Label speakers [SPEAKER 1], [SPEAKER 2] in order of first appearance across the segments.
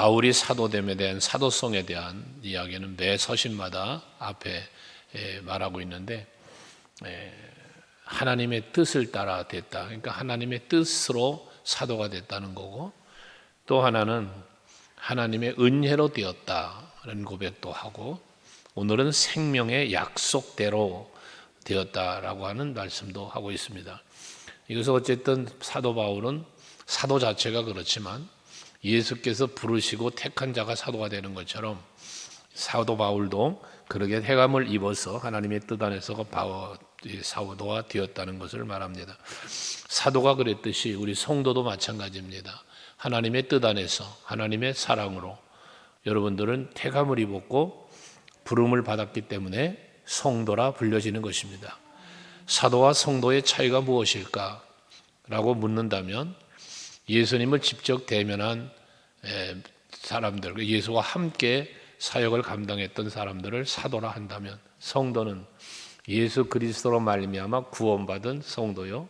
[SPEAKER 1] 바울이 사도됨에 대한 사도성에 대한 이야기는 매 서신마다 앞에 말하고 있는데, 하나님의 뜻을 따라 됐다. 그러니까 하나님의 뜻으로 사도가 됐다는 거고, 또 하나는 하나님의 은혜로 되었다는 고백도 하고, 오늘은 생명의 약속대로 되었다라고 하는 말씀도 하고 있습니다. 이것은 어쨌든 사도 바울은 사도 자체가 그렇지만 예수께서 부르시고 택한 자가 사도가 되는 것처럼 사도 바울도 그렇게 해감을 입어서 하나님의 뜻 안에서 사도가 되었다는 것을 말합니다. 사도가 그랬듯이 우리 성도도 마찬가지입니다. 하나님의 뜻 안에서 하나님의 사랑으로 여러분들은 택함을 입었고 부름을 받았기 때문에 성도라 불려지는 것입니다. 사도와 성도의 차이가 무엇일까? 라고 묻는다면 예수님을 직접 대면한 사람들, 예수와 함께 사역을 감당했던 사람들을 사도라 한다면, 성도는 예수 그리스도로 말미암아 구원받은 성도요,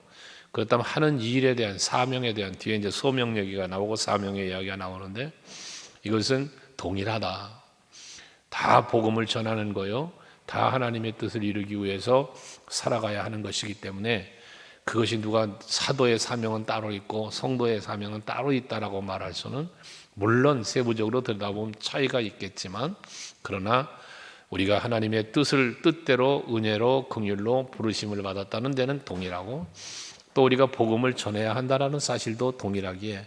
[SPEAKER 1] 그렇다면 하는 일에 대한 사명에 대한, 뒤에 이제 소명 얘기가 나오고 사명의 이야기가 나오는데, 이것은 동일하다. 다 복음을 전하는 거요, 다 하나님의 뜻을 이루기 위해서 살아가야 하는 것이기 때문에, 그것이 누가 사도의 사명은 따로 있고 성도의 사명은 따로 있다라고 말할 수는, 물론 세부적으로 들여다보면 차이가 있겠지만, 그러나 우리가 하나님의 뜻대로 은혜로 긍휼로 부르심을 받았다는 데는 동일하고, 또 우리가 복음을 전해야 한다는 사실도 동일하기에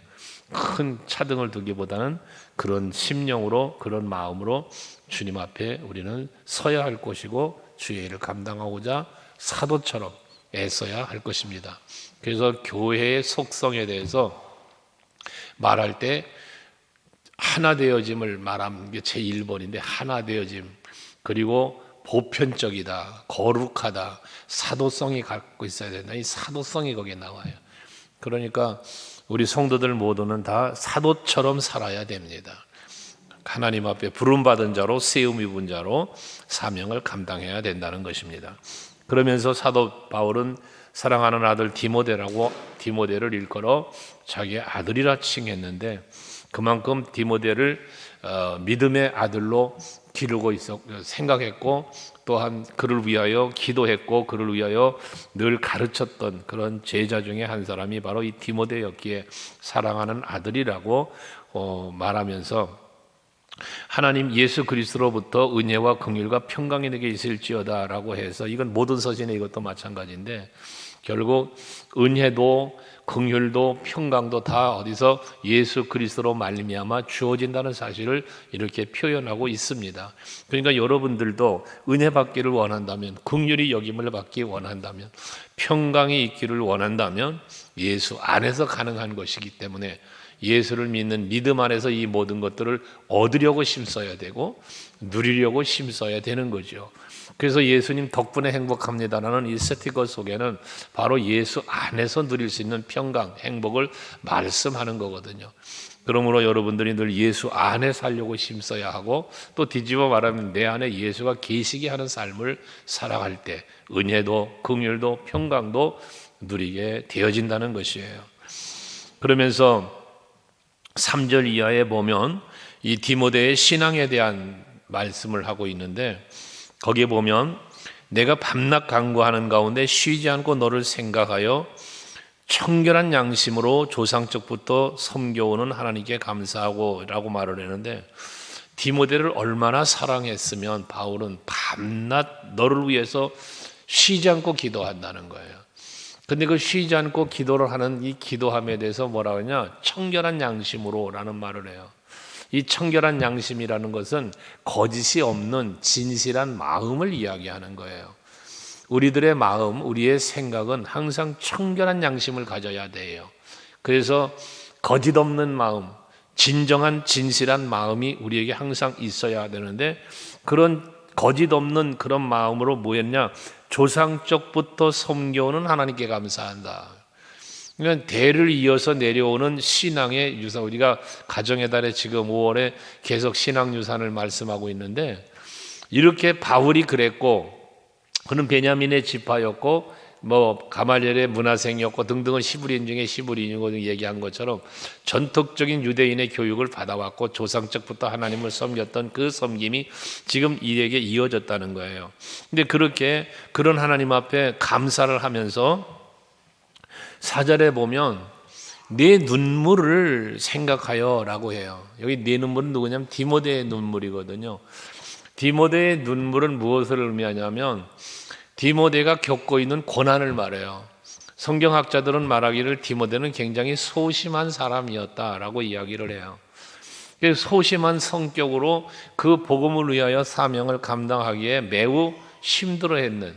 [SPEAKER 1] 큰 차등을 두기보다는 그런 심령으로, 그런 마음으로 주님 앞에 우리는 서야 할 것이고 주의 일을 감당하고자 사도처럼 애써야 할 것입니다. 그래서 교회의 속성에 대해서 말할 때 하나 되어짐을 말하는 게 제 1번인데, 하나 되어짐, 그리고 보편적이다, 거룩하다, 사도성이 갖고 있어야 된다. 이 사도성이 거기에 나와요. 그러니까 우리 성도들 모두는 다 사도처럼 살아야 됩니다. 하나님 앞에 부름받은 자로, 세움 입은 자로 사명을 감당해야 된다는 것입니다. 그러면서 사도 바울은 사랑하는 아들 디모데를 일컬어 자기의 아들이라 칭했는데, 그만큼 디모데를 믿음의 아들로 기르고 생각했고, 또한 그를 위하여 기도했고 그를 위하여 늘 가르쳤던 그런 제자 중에 한 사람이 바로 이 디모데였기에 사랑하는 아들이라고 말하면서, 하나님 예수 그리스도로부터 은혜와 긍휼과 평강이 내게 있을지어다라고 해서, 이건 모든 서신에 이것도 마찬가지인데, 결국 은혜도 긍휼도 평강도 다 어디서? 예수 그리스도로 말미암아 주어진다는 사실을 이렇게 표현하고 있습니다. 그러니까 여러분들도 은혜 받기를 원한다면, 긍휼이 여김을 받기 원한다면, 평강이 있기를 원한다면 예수 안에서 가능한 것이기 때문에 예수를 믿는 믿음 안에서 이 모든 것들을 얻으려고 힘써야 되고 누리려고 힘써야 되는 거죠. 그래서 예수님 덕분에 행복합니다라는 이 스티커 속에는 바로 예수 안에서 누릴 수 있는 평강, 행복을 말씀하는 거거든요. 그러므로 여러분들이 늘 예수 안에 살려고 힘써야 하고, 또 뒤집어 말하면 내 안에 예수가 계시게 하는 삶을 살아갈 때 은혜도 긍휼도 평강도 누리게 되어진다는 것이에요. 그러면서 3절 이하에 보면 이 디모데의 신앙에 대한 말씀을 하고 있는데, 거기에 보면 내가 밤낮 간구하는 가운데 쉬지 않고 너를 생각하여 청결한 양심으로 조상적부터 섬겨오는 하나님께 감사하고 라고 말을 했는데, 디모데를 얼마나 사랑했으면 바울은 밤낮 너를 위해서 쉬지 않고 기도한다는 거예요. 근데 그 쉬지 않고 기도를 하는 이 기도함에 대해서 뭐라고 하냐? 청결한 양심으로 라는 말을 해요. 이 청결한 양심이라는 것은 거짓이 없는 진실한 마음을 이야기하는 거예요. 우리들의 마음, 우리의 생각은 항상 청결한 양심을 가져야 돼요. 그래서 거짓 없는 마음, 진정한 진실한 마음이 우리에게 항상 있어야 되는데, 그런 거짓 없는 그런 마음으로 뭐였냐? 조상적부터 섬겨오는 하나님께 감사한다. 그러니까 대를 이어서 내려오는 신앙의 유산, 우리가 가정의 달에 지금 5월에 계속 신앙 유산을 말씀하고 있는데, 이렇게 바울이 그랬고, 그는 베냐민의 지파였고 뭐 가말리엘의 문화생이었고 등등은 히브리인 중에 히브리인이고 얘기한 것처럼 전통적인 유대인의 교육을 받아왔고 조상적부터 하나님을 섬겼던 그 섬김이 지금 이에게 이어졌다는 거예요. 근데 그렇게 그런 하나님 앞에 감사를 하면서 4절에 보면 내 눈물을 생각하여 라고 해요. 여기 내 눈물은 누구냐면 디모데의 눈물이거든요. 디모데의 눈물은 무엇을 의미하냐면 디모데가 겪고 있는 고난을 말해요. 성경학자들은 말하기를 디모데는 굉장히 소심한 사람이었다라고 이야기를 해요. 소심한 성격으로 그 복음을 위하여 사명을 감당하기에 매우 힘들어했는,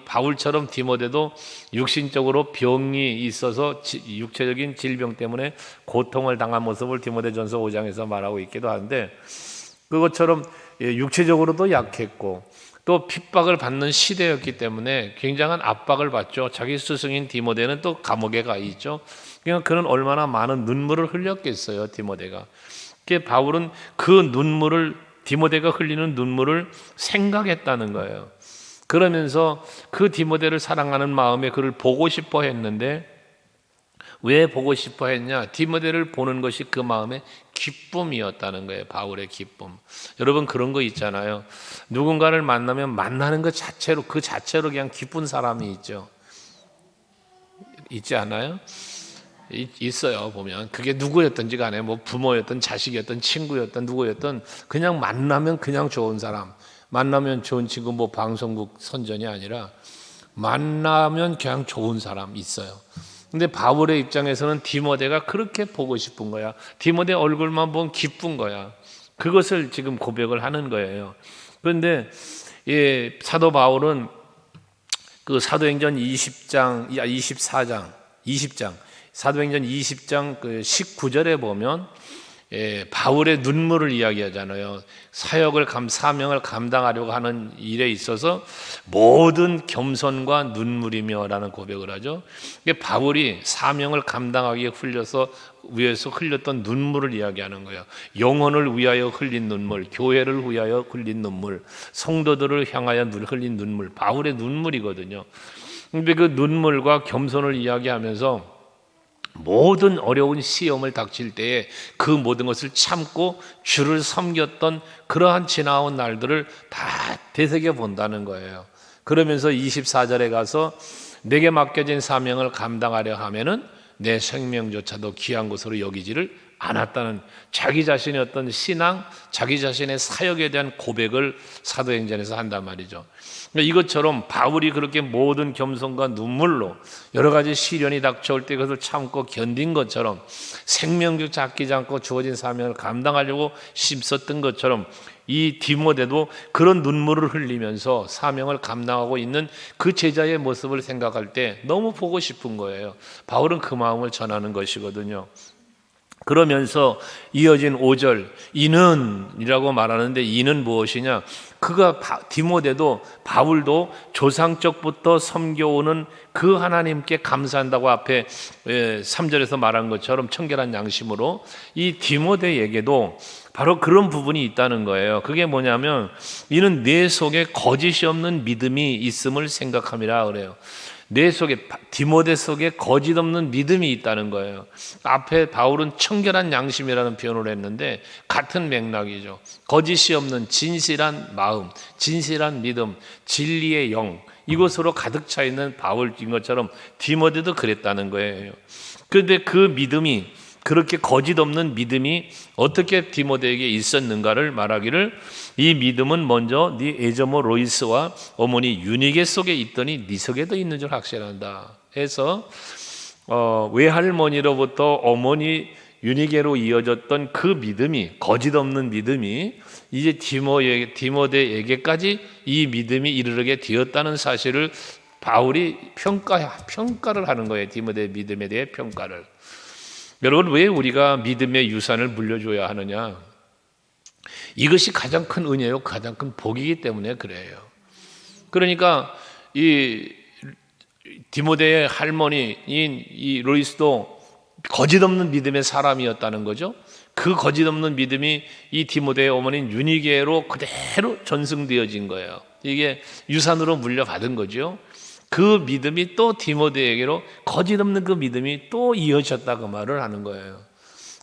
[SPEAKER 1] 바울처럼 디모데도 육신적으로 병이 있어서 육체적인 질병 때문에 고통을 당한 모습을 디모데전서 5장에서 말하고 있기도 한데, 그것처럼 육체적으로도 약했고 또 핍박을 받는 시대였기 때문에 굉장한 압박을 받죠. 자기 스승인 디모데는 또 감옥에 가 있죠. 그러니까 그는 얼마나 많은 눈물을 흘렸겠어요, 디모데가. 바울은 그 눈물을, 디모데가 흘리는 눈물을 생각했다는 거예요. 그러면서 그 디모데를 사랑하는 마음에 그를 보고 싶어 했는데, 왜 보고 싶어 했냐? 디모데를 보는 것이 그 마음의 기쁨이었다는 거예요. 바울의 기쁨. 여러분 그런 거 있잖아요. 누군가를 만나면 만나는 것 자체로, 그 자체로 그냥 기쁜 사람이 있죠. 있지 않아요? 있어요. 보면 그게 누구였든지 간에 뭐 부모였든 자식이었든 친구였든 누구였든 그냥 만나면 그냥 좋은 사람, 만나면 좋은 친구, 뭐 방송국 선전이 아니라 만나면 그냥 좋은 사람 있어요. 근데 바울의 입장에서는 디모데가 그렇게 보고 싶은 거야. 디모데 얼굴만 보면 기쁜 거야. 그것을 지금 고백을 하는 거예요. 그런데 사도 바울은 그 사도행전 20장 사도행전 20장 그 19절에 보면 바울의 눈물을 이야기하잖아요. 사명을 감당하려고 하는 일에 있어서 모든 겸손과 눈물이며라는 고백을 하죠. 바울이 사명을 감당하기에 위해서 흘렸던 눈물을 이야기하는 거예요. 영혼을 위하여 흘린 눈물, 교회를 위하여 흘린 눈물, 성도들을 향하여 흘린 눈물, 바울의 눈물이거든요. 근데 그 눈물과 겸손을 이야기하면서 모든 어려운 시험을 닥칠 때에 그 모든 것을 참고 주를 섬겼던 그러한 지나온 날들을 다 되새겨 본다는 거예요. 그러면서 24절에 가서 내게 맡겨진 사명을 감당하려 하면은 내 생명조차도 귀한 것으로 여기지를 않았다는 자기 자신의 어떤 신앙, 자기 자신의 사역에 대한 고백을 사도행전에서 한단 말이죠. 이것처럼 바울이 그렇게 모든 겸손과 눈물로 여러 가지 시련이 닥쳐올 때 그것을 참고 견딘 것처럼 생명조차 아끼지 않고 주어진 사명을 감당하려고 힘썼던 것처럼 이 디모데도 그런 눈물을 흘리면서 사명을 감당하고 있는 그 제자의 모습을 생각할 때 너무 보고 싶은 거예요. 바울은 그 마음을 전하는 것이거든요. 그러면서 이어진 5절, 이는이라고 말하는데 이는 무엇이냐? 그가 디모데도 바울도 조상적부터 섬겨오는 그 하나님께 감사한다고 앞에 3절에서 말한 것처럼 청결한 양심으로 이 디모데에게도 바로 그런 부분이 있다는 거예요. 그게 뭐냐면 이는 내 속에 거짓이 없는 믿음이 있음을 생각함이라 그래요. 내 속에, 디모데 속에 거짓 없는 믿음이 있다는 거예요. 앞에 바울은 청결한 양심이라는 표현을 했는데 같은 맥락이죠. 거짓이 없는 진실한 마음, 진실한 믿음, 진리의 영, 이것으로 가득 차 있는 바울인 것처럼 디모데도 그랬다는 거예요. 그런데 그 믿음이, 그렇게 거짓 없는 믿음이 어떻게 디모데에게 있었는가를 말하기를 이 믿음은 먼저 네 애저모 로이스와 어머니 유니게 속에 있더니 네 속에도 있는 줄 확신한다 해서 외할머니로부터 어머니 유니게로 이어졌던 그 믿음이, 거짓 없는 믿음이 이제 디모데에게까지 이 믿음이 이르게 되었다는 사실을 바울이 평가를 하는 거예요. 디모데의 믿음에 대해 평가를. 여러분, 왜 우리가 믿음의 유산을 물려줘야 하느냐? 이것이 가장 큰 은혜요, 가장 큰 복이기 때문에 그래요. 그러니까 이 디모데의 할머니인 이 로이스도 거짓 없는 믿음의 사람이었다는 거죠. 그 거짓 없는 믿음이 이 디모데의 어머니인 유니게로 그대로 전승되어진 거예요. 이게 유산으로 물려받은 거죠. 그 믿음이 또 디모데에게로 거짓 없는 그 믿음이 또 이어졌다 그 말을 하는 거예요.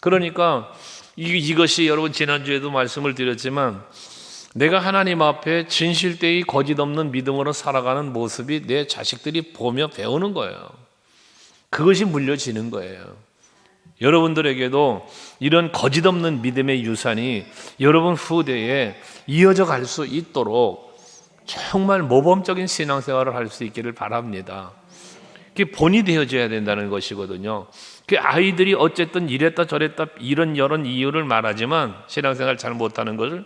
[SPEAKER 1] 그러니까 이것이 여러분 지난주에도 말씀을 드렸지만 내가 하나님 앞에 진실되이 거짓 없는 믿음으로 살아가는 모습이 내 자식들이 보며 배우는 거예요. 그것이 물려지는 거예요. 여러분들에게도 이런 거짓 없는 믿음의 유산이 여러분 후대에 이어져 갈 수 있도록 정말 모범적인 신앙생활을 할 수 있기를 바랍니다. 그게 본이 되어져야 된다는 것이거든요. 그 아이들이 어쨌든 이랬다 저랬다 이런 여러 이유를 말하지만 신앙생활 잘 못하는 것을,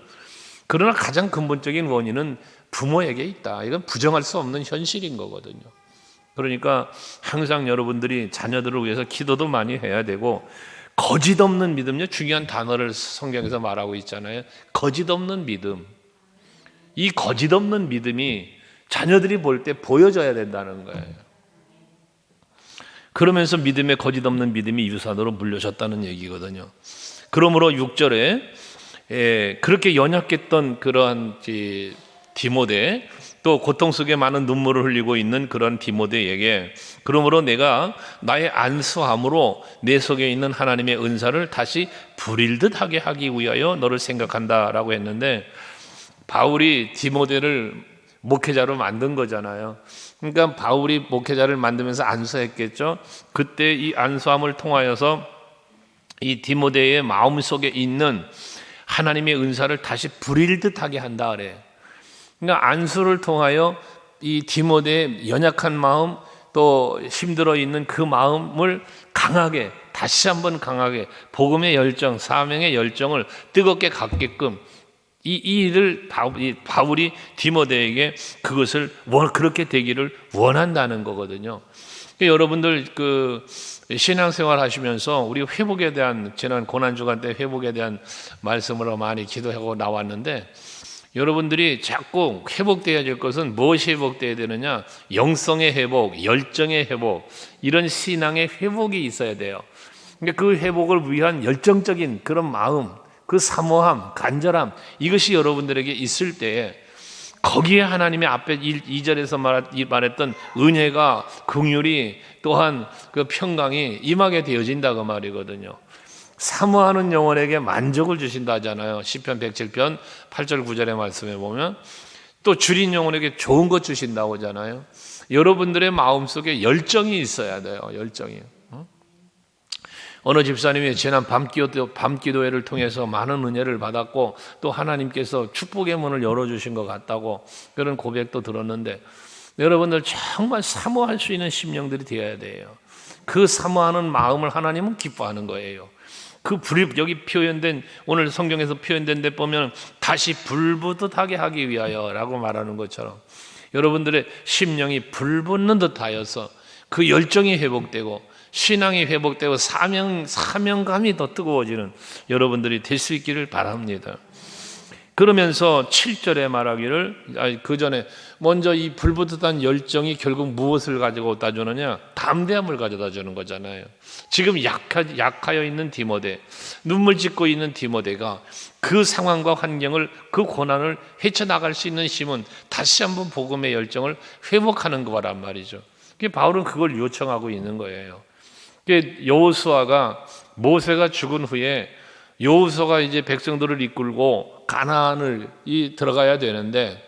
[SPEAKER 1] 그러나 가장 근본적인 원인은 부모에게 있다. 이건 부정할 수 없는 현실인 거거든요. 그러니까 항상 여러분들이 자녀들을 위해서 기도도 많이 해야 되고, 거짓 없는 믿음요, 중요한 단어를 성경에서 말하고 있잖아요. 거짓 없는 믿음. 이 거짓 없는 믿음이 자녀들이 볼 때 보여져야 된다는 거예요. 그러면서 믿음의 거짓 없는 믿음이 유산으로 물려졌다는 얘기거든요. 그러므로 6절에 그렇게 연약했던 그러한 디모데, 또 고통 속에 많은 눈물을 흘리고 있는 그런 디모데에게, 그러므로 내가 나의 안수함으로 내 속에 있는 하나님의 은사를 다시 부릴 듯하게 하기 위하여 너를 생각한다라고 했는데, 바울이 디모데를 목회자로 만든 거잖아요. 그러니까 바울이 목회자를 만들면서 안수했겠죠. 그때 이 안수함을 통하여서 이 디모데의 마음속에 있는 하나님의 은사를 다시 부릴 듯하게 한다 그래. 그러니까 안수를 통하여 이 디모데의 연약한 마음, 또 힘들어 있는 그 마음을 강하게, 다시 한번 강하게 복음의 열정, 사명의 열정을 뜨겁게 갖게끔 이 일을 바울이 디모데에게 그것을 그렇게 되기를 원한다는 거거든요. 여러분들 그 신앙생활 하시면서 우리 회복에 대한, 지난 고난주간 때 회복에 대한 말씀으로 많이 기도하고 나왔는데, 여러분들이 자꾸 회복되어야 될 것은 무엇이 회복되어야 되느냐? 영성의 회복, 열정의 회복, 이런 신앙의 회복이 있어야 돼요. 그러니까 그 회복을 위한 열정적인 그런 마음, 그 사모함, 간절함, 이것이 여러분들에게 있을 때에 거기에 하나님의 앞에 2절에서 말했던 은혜가, 긍휼이, 또한 그 평강이 임하게 되어진다 그 말이거든요. 사모하는 영혼에게 만족을 주신다 하잖아요. 시편 107편 8절 9절의 말씀에 보면, 또 줄인 영혼에게 좋은 것 주신다고 하잖아요. 여러분들의 마음속에 열정이 있어야 돼요. 열정이. 어느 집사님이 지난 밤기도회를 통해서 많은 은혜를 받았고, 또 하나님께서 축복의 문을 열어주신 것 같다고 그런 고백도 들었는데, 여러분들 정말 사모할 수 있는 심령들이 되어야 돼요. 그 사모하는 마음을 하나님은 기뻐하는 거예요. 그 불이 여기 표현된, 오늘 성경에서 표현된 데 보면 다시 불붙듯하게 하기 위하여 라고 말하는 것처럼 여러분들의 심령이 불붙는 듯 하여서 그 열정이 회복되고 신앙이 회복되고 사명감이 더 뜨거워지는 여러분들이 될 수 있기를 바랍니다. 그러면서 7절에 말하기를, 그 전에 먼저 이 불붙듯한 열정이 결국 무엇을 가져다 주느냐? 담대함을 가져다 주는 거잖아요. 지금 약하여 있는 디모데, 눈물 짓고 있는 디모데가 그 상황과 환경을, 그 고난을 헤쳐나갈 수 있는 힘은 다시 한번 복음의 열정을 회복하는 거란 말이죠. 바울은 그걸 요청하고 있는 거예요. 여호수아가, 모세가 죽은 후에 여호수아가 이제 백성들을 이끌고 가나안을 들어가야 되는데,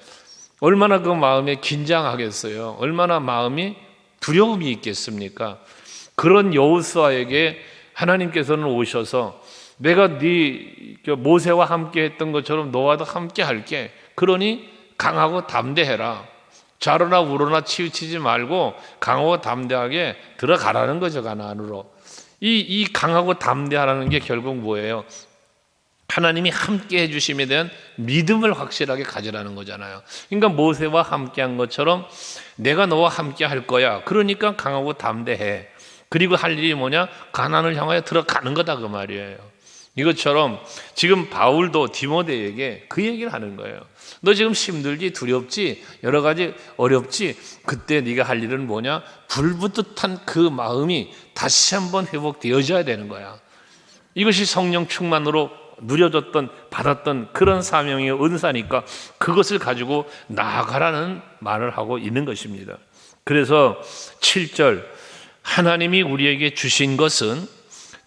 [SPEAKER 1] 얼마나 그 마음에 긴장하겠어요. 얼마나 마음이 두려움이 있겠습니까? 그런 여호수아에게 하나님께서는 오셔서 내가 네 모세와 함께 했던 것처럼 너와도 함께 할게. 그러니 강하고 담대해라. 좌로나 우로나 치우치지 말고 강하고 담대하게 들어가라는 거죠, 가나안으로. 이 강하고 담대하라는 게 결국 뭐예요? 하나님이 함께 해주심에 대한 믿음을 확실하게 가지라는 거잖아요. 그러니까 모세와 함께 한 것처럼 내가 너와 함께 할 거야. 그러니까 강하고 담대해. 그리고 할 일이 뭐냐? 가나안을 향하여 들어가는 거다 그 말이에요. 이것처럼 지금 바울도 디모데에게 그 얘기를 하는 거예요. 너 지금 힘들지, 두렵지, 여러 가지 어렵지. 그때 네가 할 일은 뭐냐? 불붙듯한 그 마음이 다시 한번 회복되어져야 되는 거야. 이것이 성령 충만으로 누려졌던, 받았던 그런 사명의 은사니까 그것을 가지고 나아가라는 말을 하고 있는 것입니다. 그래서 7절, 하나님이 우리에게 주신 것은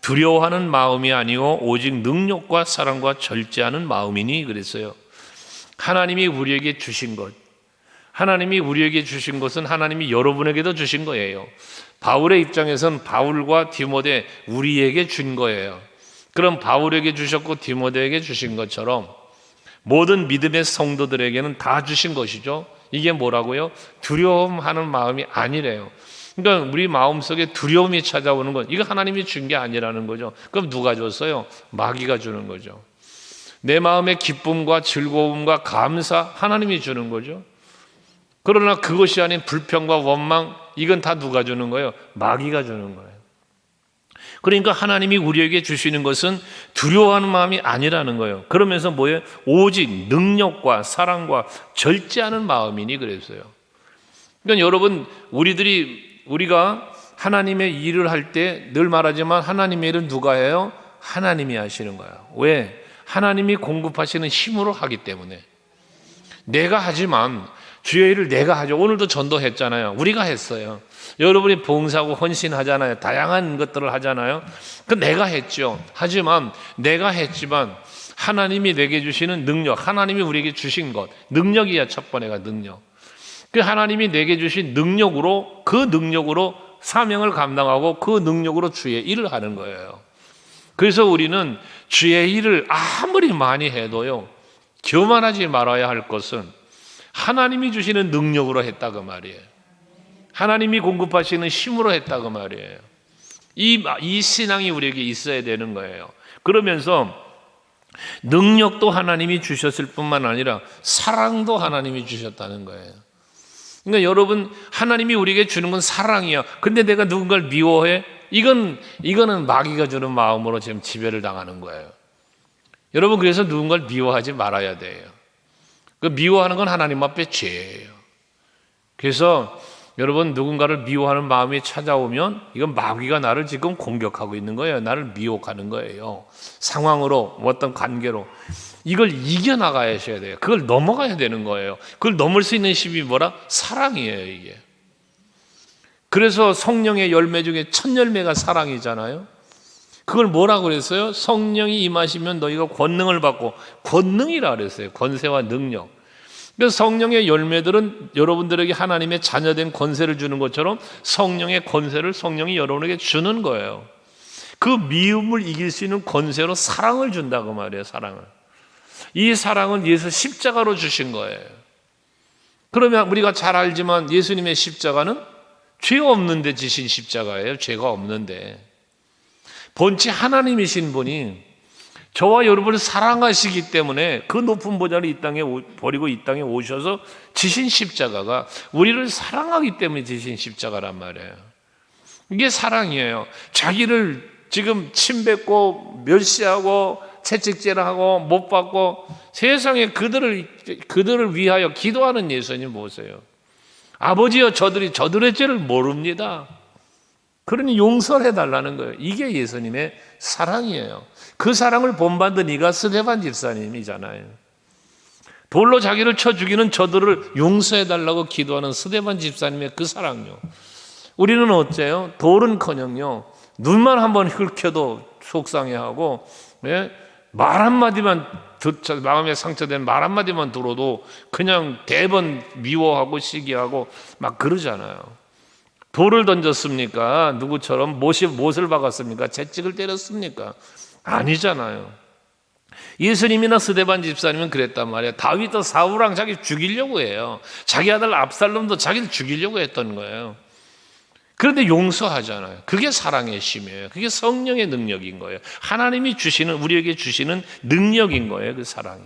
[SPEAKER 1] 두려워하는 마음이 아니오 오직 능력과 사랑과 절제하는 마음이니 그랬어요. 하나님이 우리에게 주신 것, 하나님이 우리에게 주신 것은 하나님이 여러분에게도 주신 거예요. 바울의 입장에서는 바울과 디모데 우리에게 준 거예요. 그럼 바울에게 주셨고 디모데에게 주신 것처럼 모든 믿음의 성도들에게는 다 주신 것이죠. 이게 뭐라고요? 두려움하는 마음이 아니래요. 그러니까 우리 마음속에 두려움이 찾아오는 것, 이거 하나님이 준 게 아니라는 거죠. 그럼 누가 줬어요? 마귀가 주는 거죠. 내 마음의 기쁨과 즐거움과 감사, 하나님이 주는 거죠. 그러나 그것이 아닌 불평과 원망, 이건 다 누가 주는 거예요? 마귀가 주는 거예요. 그러니까 하나님이 우리에게 주시는 것은 두려워하는 마음이 아니라는 거예요. 그러면서 뭐예요? 오직 능력과 사랑과 절제하는 마음이니 그랬어요. 그러니까 여러분, 우리가 하나님의 일을 할 때 늘 말하지만 하나님의 일은 누가 해요? 하나님이 하시는 거예요. 왜? 하나님이 공급하시는 힘으로 하기 때문에. 내가 하지만 주의 일을 내가 하죠. 오늘도 전도했잖아요. 우리가 했어요. 여러분이 봉사하고 헌신하잖아요. 다양한 것들을 하잖아요. 그 내가 했죠. 하지만 내가 했지만 하나님이 내게 주시는 능력, 하나님이 우리에게 주신 것, 능력이야. 첫 번째가 능력. 그 하나님이 내게 주신 능력으로, 그 능력으로 사명을 감당하고 그 능력으로 주의 일을 하는 거예요. 그래서 우리는 주의 일을 아무리 많이 해도요, 교만하지 말아야 할 것은 하나님이 주시는 능력으로 했다 그 말이에요. 하나님이 공급하시는 힘으로 했다 그 말이에요. 이 신앙이 우리에게 있어야 되는 거예요. 그러면서 능력도 하나님이 주셨을 뿐만 아니라 사랑도 하나님이 주셨다는 거예요. 그러니까 여러분, 하나님이 우리에게 주는 건 사랑이야. 근데 내가 누군가를 미워해? 이거는 마귀가 주는 마음으로 지금 지배를 당하는 거예요. 여러분, 그래서 누군가를 미워하지 말아야 돼요. 그 미워하는 건 하나님 앞에 죄예요. 그래서 여러분, 누군가를 미워하는 마음이 찾아오면 이건 마귀가 나를 지금 공격하고 있는 거예요. 나를 미혹하는 거예요. 상황으로, 어떤 관계로. 이걸 이겨나가야 돼요. 그걸 넘어가야 되는 거예요. 그걸 넘을 수 있는 힘이 뭐라? 사랑이에요, 이게. 그래서 성령의 열매 중에 첫 열매가 사랑이잖아요. 그걸 뭐라고 그랬어요? 성령이 임하시면 너희가 권능을 받고, 권능이라 그랬어요. 권세와 능력. 그래서 성령의 열매들은 여러분들에게 하나님의 자녀된 권세를 주는 것처럼 성령의 권세를 성령이 여러분에게 주는 거예요. 그 미움을 이길 수 있는 권세로 사랑을 준다고 말이에요. 사랑을. 이 사랑은 예수 십자가로 주신 거예요. 그러면 우리가 잘 알지만 예수님의 십자가는 죄 없는데 지신 십자가예요. 죄가 없는데. 본체 하나님이신 분이 저와 여러분을 사랑하시기 때문에 그 높은 보좌를 이 땅에 버리고 이 땅에 오셔서 지신 십자가가 우리를 사랑하기 때문에 지신 십자가란 말이에요. 이게 사랑이에요. 자기를 지금 침뱉고 멸시하고 채찍질하고 못 받고 세상에 그들을 위하여 기도하는 예수님 보세요. 아버지여 저들의 죄를 모릅니다. 그러니 용서를 해달라는 거예요. 이게 예수님의 사랑이에요. 그 사랑을 본받은 이가 스데반 집사님이잖아요. 돌로 자기를 쳐 죽이는 저들을 용서해달라고 기도하는 스데반 집사님의 그 사랑요. 우리는 어째요? 돌은커녕요, 눈만 한번 긁혀도 속상해하고, 말 한마디만 마음에 상처된 말 한마디만 들어도 그냥 대번 미워하고 시기하고 막 그러잖아요. 돌을 던졌습니까? 누구처럼 못을 박았습니까? 채찍을 때렸습니까? 아니잖아요. 예수님이나 스데반 집사님은 그랬단 말이에요. 다윗도 사울왕 자기 죽이려고 해요. 자기 아들 압살롬도 자기를 죽이려고 했던 거예요. 그런데 용서하잖아요. 그게 사랑의 힘이에요. 그게 성령의 능력인 거예요. 하나님이 우리에게 주시는 능력인 거예요. 그 사랑이.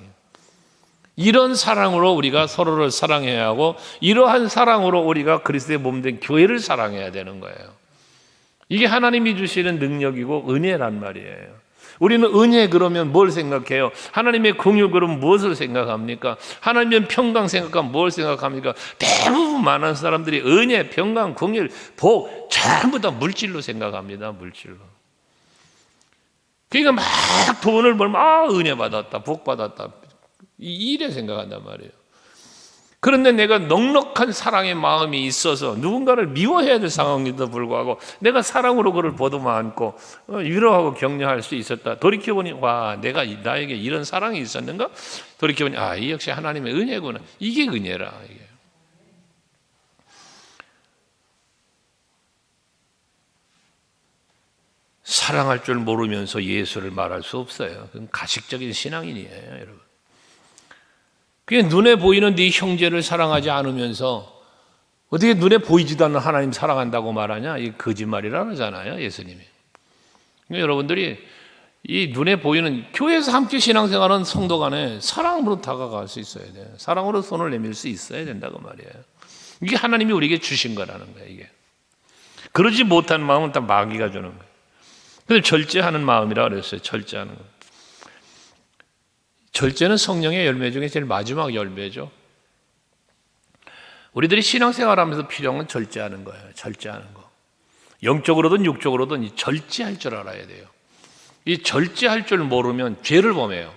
[SPEAKER 1] 이런 사랑으로 우리가 서로를 사랑해야 하고, 이러한 사랑으로 우리가 그리스도의 몸된 교회를 사랑해야 되는 거예요. 이게 하나님이 주시는 능력이고 은혜란 말이에요. 우리는 은혜 그러면 뭘 생각해요? 하나님의 긍휼 그러면 무엇을 생각합니까? 하나님의 평강 생각하면 뭘 생각합니까? 대부분 많은 사람들이 은혜, 평강, 긍휼, 복 전부 다 물질로 생각합니다. 물질로. 그러니까 막 돈을 벌면 은혜 받았다, 복 받았다, 이래 생각한단 말이에요. 그런데 내가 넉넉한 사랑의 마음이 있어서 누군가를 미워해야 될 상황인데도 불구하고 내가 사랑으로 그를 보듬어 안고 위로하고 격려할 수 있었다. 돌이켜보니 와, 내가 나에게 이런 사랑이 있었는가? 돌이켜보니 이 역시 하나님의 은혜구나. 이게 은혜라. 이게. 사랑할 줄 모르면서 예수를 말할 수 없어요. 그건 가식적인 신앙인이에요, 여러분. 그게 눈에 보이는 네 형제를 사랑하지 않으면서 어떻게 눈에 보이지도 않는 하나님 사랑한다고 말하냐? 이 거짓말이라 그러잖아요, 예수님이. 그러니까 여러분들이 이 눈에 보이는 교회에서 함께 신앙생활하는 성도 간에 사랑으로 다가갈 수 있어야 돼요. 사랑으로 손을 내밀 수 있어야 된다고 말이에요. 이게 하나님이 우리에게 주신 거라는 거예요, 이게. 그러지 못한 마음은 다 마귀가 주는 거예요. 근데 절제하는 마음이라 그랬어요. 절제하는 거. 절제는 성령의 열매 중에 제일 마지막 열매죠. 우리들이 신앙생활하면서 필요한 건 절제하는 거예요. 절제하는 거. 영적으로든 육적으로든 이 절제할 줄 알아야 돼요. 이 절제할 줄 모르면 죄를 범해요.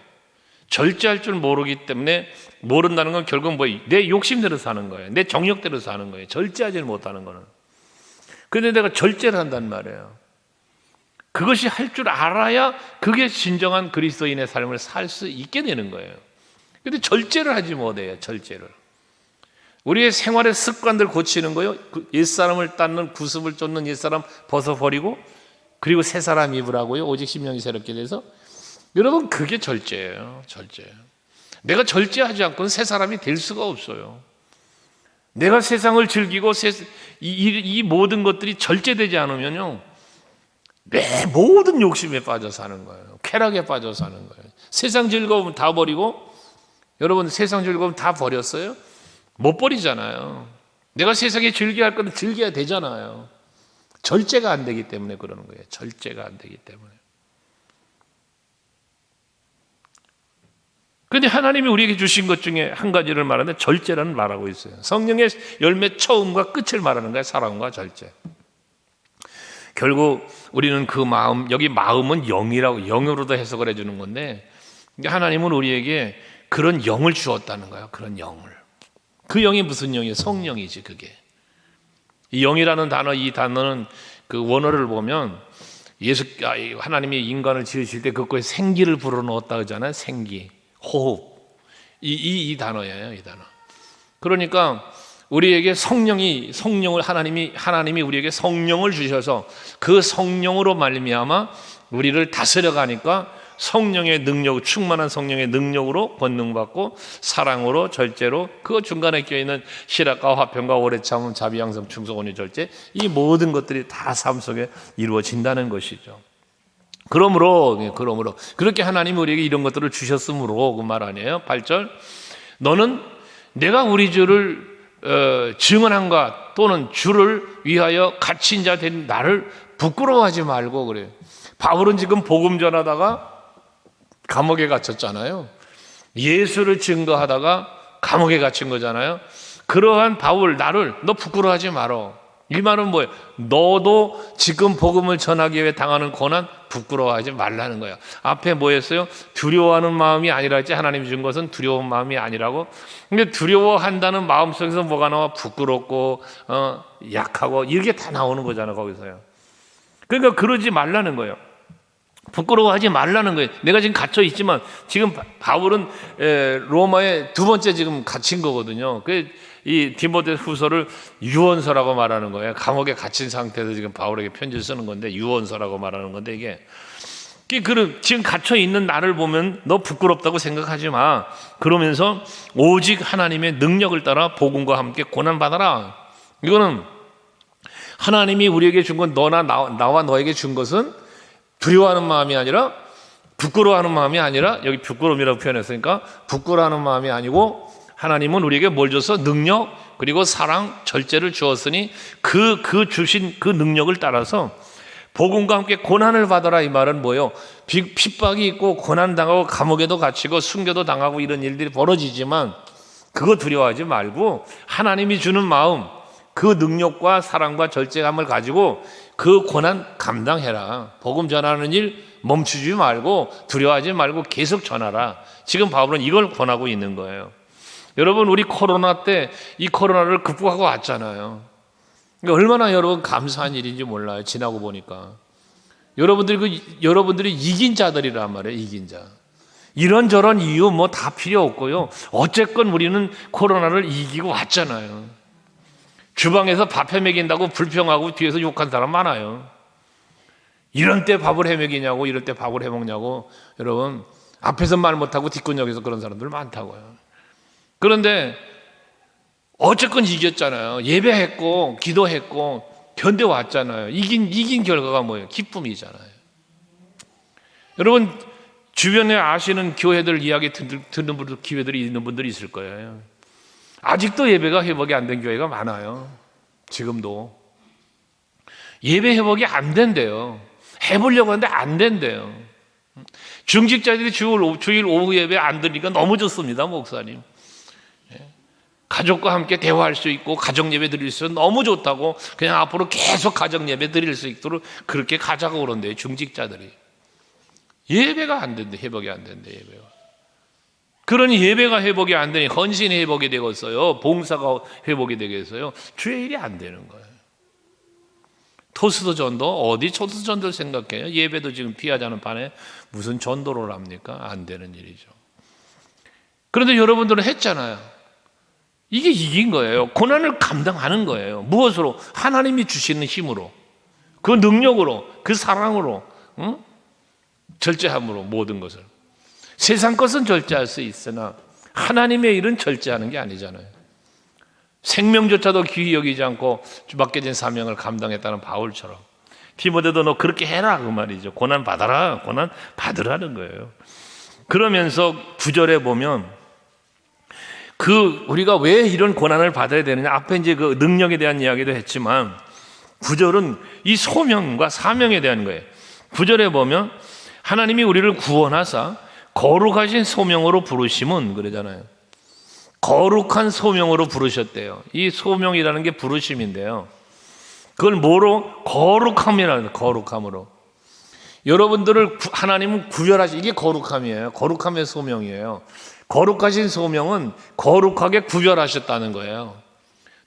[SPEAKER 1] 절제할 줄 모르기 때문에 모른다는 건 결국 내 욕심대로 사는 거예요. 내 정욕대로 사는 거예요. 절제하지 못하는 거는. 그런데 내가 절제를 한단 말이에요. 그것이 할 줄 알아야 그게 진정한 그리스도인의 삶을 살 수 있게 되는 거예요. 그런데 절제를 하지 못해요. 절제를. 우리의 생활의 습관들 고치는 거요. 옛사람을 닦는 구습을 쫓는 옛사람 벗어버리고 그리고 새 사람 입으라고요. 오직 심령이 새롭게 돼서. 여러분, 그게 절제예요. 절제. 내가 절제하지 않고는 새 사람이 될 수가 없어요. 내가 세상을 즐기고 이 모든 것들이 절제되지 않으면요, 내 모든 욕심에 빠져 사는 거예요. 쾌락에 빠져 사는 거예요. 세상 즐거움 다 버리고, 여러분 세상 즐거움 다 버렸어요? 못 버리잖아요. 내가 세상에 즐겨야 할 건 즐겨야 되잖아요. 절제가 안 되기 때문에 그러는 거예요. 절제가 안 되기 때문에. 그런데 하나님이 우리에게 주신 것 중에 한 가지를 말하는데 절제라는 말하고 있어요. 성령의 열매 처음과 끝을 말하는 거예요. 사랑과 절제. 결국 우리는 그 마음, 여기 마음은 영이라고, 영으로도 해석을 해주는 건데, 하나님은 우리에게 그런 영을 주었다는 거예요. 그런 영을. 그 영이 무슨 영이에요? 성령이지, 그게. 이 영이라는 단어, 이 단어는 그 원어를 보면 하나님이 인간을 지으실 때 그거에 생기를 불어넣었다 그러잖아요. 생기, 호흡. 이 단어예요, 이 단어. 그러니까 우리에게 성령을 하나님이 우리에게 성령을 주셔서 그 성령으로 말미암아 우리를 다스려 가니까 성령의 능력, 충만한 성령의 능력으로 권능받고 사랑으로 절제로 그 중간에 껴있는 실학과 화평과 오래 참음 자비 양성 충성 온유 절제, 이 모든 것들이 다 삶 속에 이루어진다는 것이죠. 그러므로 그렇게 하나님이 우리에게 이런 것들을 주셨으므로 그 말 아니에요? 8절, 너는 내가 우리 주를 증언한가 또는 주를 위하여 갇힌 자 된 나를 부끄러워하지 말고 그래요. 바울은 지금 복음 전하다가 감옥에 갇혔잖아요. 예수를 증거하다가 감옥에 갇힌 거잖아요. 그러한 바울, 나를 너 부끄러워하지 말어. 이 말은 뭐예요? 너도 지금 복음을 전하기 위해 당하는 고난 부끄러워하지 말라는 거예요. 앞에 뭐였어요? 두려워하는 마음이 아니라 했지, 하나님이 준 것은 두려운 마음이 아니라고. 근데 두려워한다는 마음 속에서 뭐가 나와? 부끄럽고 약하고 이렇게 다 나오는 거잖아요, 거기서요. 그러니까 그러지 말라는 거예요. 부끄러워하지 말라는 거예요. 내가 지금 갇혀 있지만, 지금 바울은 로마에 두 번째 지금 갇힌 거거든요. 이 디모데 후서를 유언서라고 말하는 거예요. 감옥에 갇힌 상태에서 지금 바울에게 편지를 쓰는 건데 유언서라고 말하는 건데, 이게 지금 갇혀 있는 나를 보면 너 부끄럽다고 생각하지 마. 그러면서 오직 하나님의 능력을 따라 복음과 함께 고난 받아라. 이거는 하나님이 우리에게 준 건, 나와 너에게 준 것은 두려워하는 마음이 아니라, 부끄러워하는 마음이 아니라, 여기 부끄러움이라고 표현했으니까 부끄러워하는 마음이 아니고, 하나님은 우리에게 뭘 줘서? 능력, 그리고 사랑, 절제를 주었으니 그 주신 그 능력을 따라서 복음과 함께 고난을 받아라. 이 말은 뭐예요? 핍박이 있고 고난당하고 감옥에도 갇히고 순교도 당하고 이런 일들이 벌어지지만 그거 두려워하지 말고 하나님이 주는 마음, 그 능력과 사랑과 절제감을 가지고 그 고난 감당해라. 복음 전하는 일 멈추지 말고 두려워하지 말고 계속 전하라. 지금 바울은 이걸 권하고 있는 거예요. 여러분, 우리 코로나 때 이 코로나를 극복하고 왔잖아요. 그러니까 얼마나 여러분 감사한 일인지 몰라요. 지나고 보니까. 여러분들이 이긴 자들이란 말이에요. 이긴 자. 이런저런 이유 뭐 다 필요 없고요. 어쨌건 우리는 코로나를 이기고 왔잖아요. 주방에서 밥 해먹인다고 불평하고 뒤에서 욕한 사람 많아요. 이런 때 밥을 해먹이냐고, 이럴 때 밥을 해먹냐고. 여러분, 앞에서 말 못하고 뒷근역에서 그런 사람들 많다고요. 그런데 어쨌건 이겼잖아요. 예배했고 기도했고 견뎌왔잖아요. 이긴 결과가 뭐예요? 기쁨이잖아요. 여러분, 주변에 아시는 교회들 이야기 듣는 분들, 기회들이 있는 분들이 있을 거예요. 아직도 예배가 회복이 안 된 교회가 많아요. 지금도 예배 회복이 안 된대요. 해보려고 하는데 안 된대요. 중직자들이 주일 오후 예배 안 드리니까 너무 좋습니다, 목사님. 가족과 함께 대화할 수 있고 가정 예배 드릴 수 있어서 너무 좋다고, 그냥 앞으로 계속 가정 예배 드릴 수 있도록 그렇게 가자고 그런대요, 중직자들이. 예배가 안 된대, 회복이 안 된대, 예배가. 그러니 예배가 회복이 안 되니 헌신이 회복이 되겠어요, 봉사가 회복이 되겠어요. 주의 일이 안 되는 거예요. 토스도 전도, 어디 토스도 전도를 생각해요? 예배도 지금 피하자는 판에 무슨 전도를 합니까? 안 되는 일이죠. 그런데 여러분들은 했잖아요. 이게 이긴 거예요. 고난을 감당하는 거예요. 무엇으로? 하나님이 주시는 힘으로, 그 능력으로, 그 사랑으로, 절제함으로, 모든 것을. 세상 것은 절제할 수 있으나 하나님의 일은 절제하는 게 아니잖아요. 생명조차도 귀히 여기지 않고 맡겨진 사명을 감당했다는 바울처럼. 디모데도 너 그렇게 해라, 그 말이죠. 고난 받아라, 고난 받으라는 거예요. 그러면서 9절에 보면 우리가 왜 이런 고난을 받아야 되느냐, 앞에 이제 그 능력에 대한 이야기도 했지만 9절은 이 소명과 사명에 대한 거예요. 9절에 보면 하나님이 우리를 구원하사 거룩하신 소명으로 부르심은, 그러잖아요. 거룩한 소명으로 부르셨대요. 이 소명이라는 게 부르심인데요. 그걸 뭐로? 거룩함이라는, 거룩함으로. 여러분들을 하나님은 구별하시, 이게 거룩함이에요. 거룩함의 소명이에요. 거룩하신 소명은 거룩하게 구별하셨다는 거예요.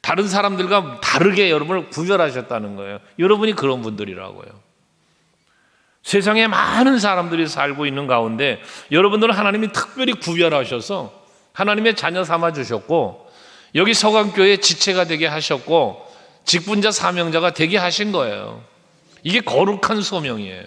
[SPEAKER 1] 다른 사람들과 다르게 여러분을 구별하셨다는 거예요. 여러분이 그런 분들이라고요. 세상에 많은 사람들이 살고 있는 가운데 여러분들은 하나님이 특별히 구별하셔서 하나님의 자녀 삼아 주셨고, 여기 서강교회 지체가 되게 하셨고, 직분자 사명자가 되게 하신 거예요. 이게 거룩한 소명이에요.